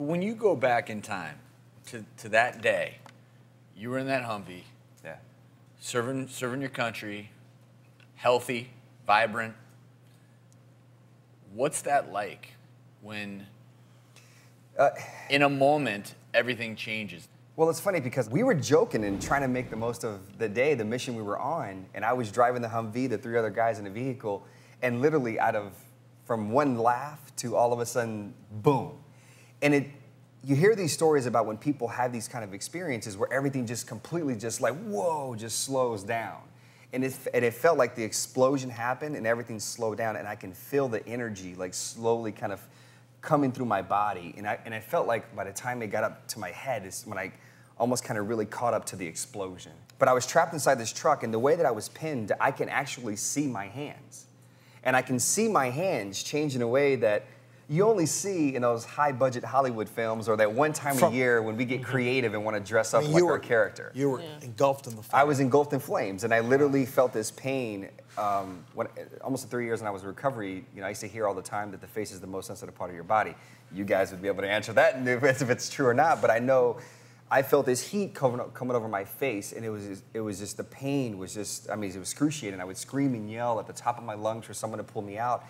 When you go back in time to that day, you were in that Humvee, Yeah. serving your country, healthy, vibrant. What's that like when, in a moment, everything changes? Well, it's funny because we were joking and trying to make the most of the day, the mission we were on, and I was driving the Humvee, the 3 other guys in the vehicle, and literally from one laugh to all of a sudden, boom. And you hear these stories about when people have these kind of experiences where everything just completely just like, whoa, just slows down. And it felt like the explosion happened and everything slowed down, and I can feel the energy like slowly kind of coming through my body. And I felt like by the time it got up to my head is when I almost kind of really caught up to the explosion. But I was trapped inside this truck, and the way that I was pinned, I can actually see my hands. And I can see my hands change in a way that you only see in those high-budget Hollywood films or that one time a year when we get creative and want to dress up like our character. You were engulfed in the fire. I was engulfed in flames, and I literally felt this pain. Almost 3 years when I was in recovery, I used to hear all the time that the face is the most sensitive part of your body. You guys would be able to answer that if it's true or not, but I know I felt this heat coming over my face, and it was just the pain was just, it was excruciating. I would scream and yell at the top of my lungs for someone to pull me out.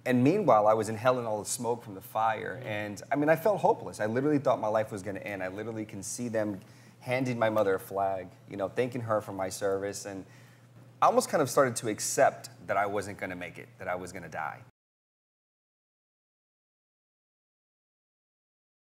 And meanwhile, I was inhaling all the smoke from the fire. And I felt hopeless. I literally thought my life was going to end. I literally can see them handing my mother a flag, thanking her for my service. And I almost kind of started to accept that I wasn't going to make it, that I was going to die.